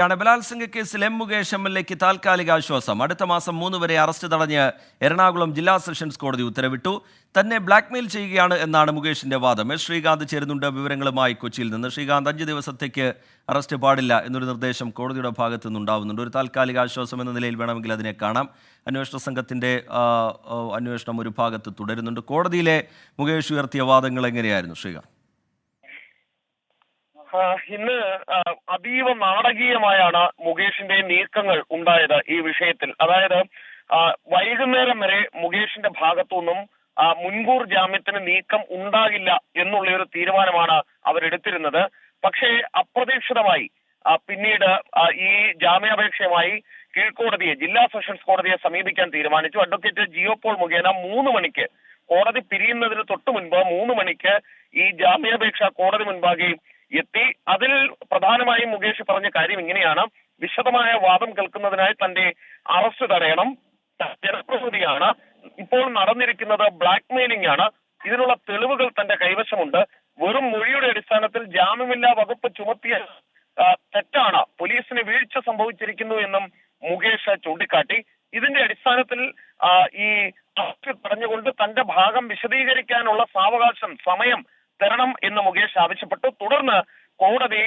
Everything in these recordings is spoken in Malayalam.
ബലാത്സംഗ കേസിൽ എം മുകേഷ് MLA-ക്ക് താൽക്കാലിക ആശ്വാസം. അടുത്ത മാസം 3 വരെ അറസ്റ്റ് തടഞ്ഞ് എറണാകുളം ജില്ലാ സെഷൻസ് കോടതി ഉത്തരവിട്ടു. തന്നെ ബ്ലാക്ക്മെയിൽ ചെയ്യുകയാണ് എന്നാണ് മുകേഷിന്റെ വാദം. ശ്രീകാന്ത് ചേരുന്നുണ്ട് വിവരങ്ങളുമായി കൊച്ചിയിൽ നിന്ന്. ശ്രീകാന്ത്, 5 ദിവസത്തേക്ക് അറസ്റ്റ് പാടില്ല എന്നൊരു നിർദ്ദേശം കോടതിയുടെ ഭാഗത്തു നിന്നുണ്ടാവുന്നുണ്ട്. ഒരു താൽക്കാലിക ആശ്വാസം എന്ന നിലയിൽ വേണമെങ്കിൽ അതിനെ കാണാം. അന്വേഷണ സംഘത്തിന്റെ അന്വേഷണം ഒരു ഭാഗത്ത് തുടരുന്നുണ്ട്. കോടതിയിലെ മുകേഷ് ഉയർത്തിയ വാദങ്ങൾ എങ്ങനെയായിരുന്നു ശ്രീകാന്ത്? ഇന്ന് അതീവ നാടകീയമായാണ് മുകേഷിന്റെ നീക്കങ്ങൾ ഉണ്ടായത് ഈ വിഷയത്തിൽ. അതായത് വൈകുന്നേരം വരെ മുകേഷിന്റെ ഭാഗത്തുനിന്നും മുൻകൂർ ജാമ്യത്തിന് നീക്കം ഉണ്ടാകില്ല എന്നുള്ള ഒരു തീരുമാനമാണ് അവരെടുത്തിരുന്നത്. പക്ഷേ അപ്രതീക്ഷിതമായി പിന്നീട് ഈ ജാമ്യാപേക്ഷയുമായി കീഴ്ക്കോടതിയെ, ജില്ലാ സെഷൻസ് കോടതിയെ സമീപിക്കാൻ തീരുമാനിച്ചു. അഡ്വക്കേറ്റ് ജിയോ പോൾ മുഖേന 3 മണിക്ക് കോടതി പിരിയുന്നതിന് തൊട്ടു മുൻപ് 3 മണിക്ക് ഈ ജാമ്യാപേക്ഷ കോടതി മുൻപാകെ എത്തി. അതിൽ പ്രധാനമായും മുകേഷ് പറഞ്ഞ കാര്യം ഇങ്ങനെയാണ്: വിശദമായ വാദം കേൾക്കുന്നതിനായി തന്റെ അറസ്റ്റ് തടയണം, ജനപ്രതിനിധിയാണ്, ഇപ്പോൾ നടന്നിരിക്കുന്നത് ബ്ലാക്ക് മെയിലിംഗ് ആണ്, ഇതിനുള്ള തെളിവുകൾ തന്റെ കൈവശമുണ്ട്, വെറും മൊഴിയുടെ അടിസ്ഥാനത്തിൽ ജാമ്യമില്ലാ വകുപ്പ് ചുമത്തിയ തെറ്റാണ്, പോലീസിന് വീഴ്ച സംഭവിച്ചിരിക്കുന്നു എന്നും മുകേഷ് ചൂണ്ടിക്കാട്ടി. ഇതിന്റെ അടിസ്ഥാനത്തിൽ ഈ അറസ്റ്റ് തടഞ്ഞുകൊണ്ട് തന്റെ ഭാഗം വിശദീകരിക്കാനുള്ള സാവകാശം, സമയം തരണം എന്ന് മുകേഷ് ആവശ്യപ്പെട്ടു. തുടർന്ന് കോടതി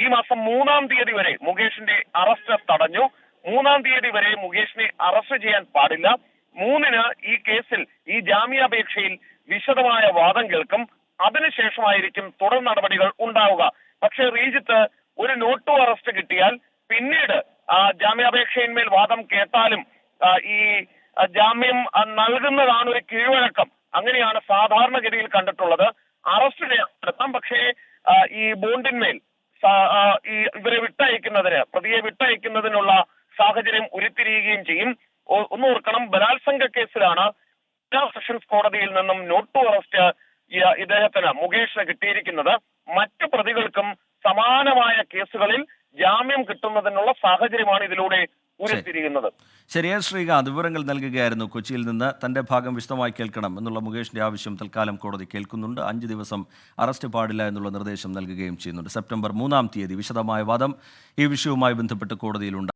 ഈ മാസം 3-ാം തീയതി വരെ മുകേഷിന്റെ അറസ്റ്റ് തടഞ്ഞു. 3-ാം തീയതി വരെ മുകേഷിനെ അറസ്റ്റ് ചെയ്യാൻ പാടില്ല. 3-ന് ഈ കേസിൽ, ഈ ജാമ്യാപേക്ഷയിൽ വിശദമായ വാദം കേൾക്കും. അതിനുശേഷമായിരിക്കും തുടർ നടപടികൾ ഉണ്ടാവുക. പക്ഷേ റീജിത്ത്, ഒരു നോട്ട് ടു അറസ്റ്റ് കിട്ടിയാൽ പിന്നീട് ജാമ്യാപേക്ഷയിന്മേൽ വാദം കേട്ടാലും ഈ ജാമ്യം നൽകുന്നതാണ് ഒരു കീഴ്വഴക്കം. അങ്ങനെയാണ് സാധാരണഗതിയിൽ കണ്ടിട്ടുള്ളത്. അറസ്റ്റ് നടത്താം, പക്ഷേ ഈ ബോണ്ടിന്മേൽ ഇവരെ വിട്ടയക്കുന്നതിന്, പ്രതിയെ വിട്ടയക്കുന്നതിനുള്ള സാഹചര്യം ഉരുത്തിരിയുകയും ചെയ്യും. ഒന്ന് ഓർക്കണം, ബലാത്സംഗ കേസിലാണ് സെഷൻസ് കോടതിയിൽ നിന്നും നോട്ട് ടു അറസ്റ്റ് ഇദ്ദേഹത്തിന്, മുകേഷിന് കിട്ടിയിരിക്കുന്നത്. മറ്റു പ്രതികൾക്കും സമാനമായ കേസുകളിൽ ജാമ്യം കിട്ടുന്നതിനുള്ള സാഹചര്യമാണ് ഇതിലൂടെ ഉരുത്തിരിയുന്നത്. ശരിയാ ശ്രീകാന്ത്, വിവരങ്ങൾ നൽകുകയായിരുന്നു കൊച്ചിയിൽ നിന്ന്. തന്റെ ഭാഗം വിശദമായി കേൾക്കണം എന്നുള്ള മുകേഷിന്റെ ആവശ്യം തൽക്കാലം കോടതി കേൾക്കുന്നുണ്ട്. 5 ദിവസം അറസ്റ്റ് പാടില്ല എന്നുള്ള നിർദ്ദേശം നൽകുകയും ചെയ്യുന്നുണ്ട്. സെപ്റ്റംബർ 3-ാം തീയതി വിശദമായ വാദം ഈ വിഷയവുമായി ബന്ധപ്പെട്ട് കോടതിയിലുണ്ട്.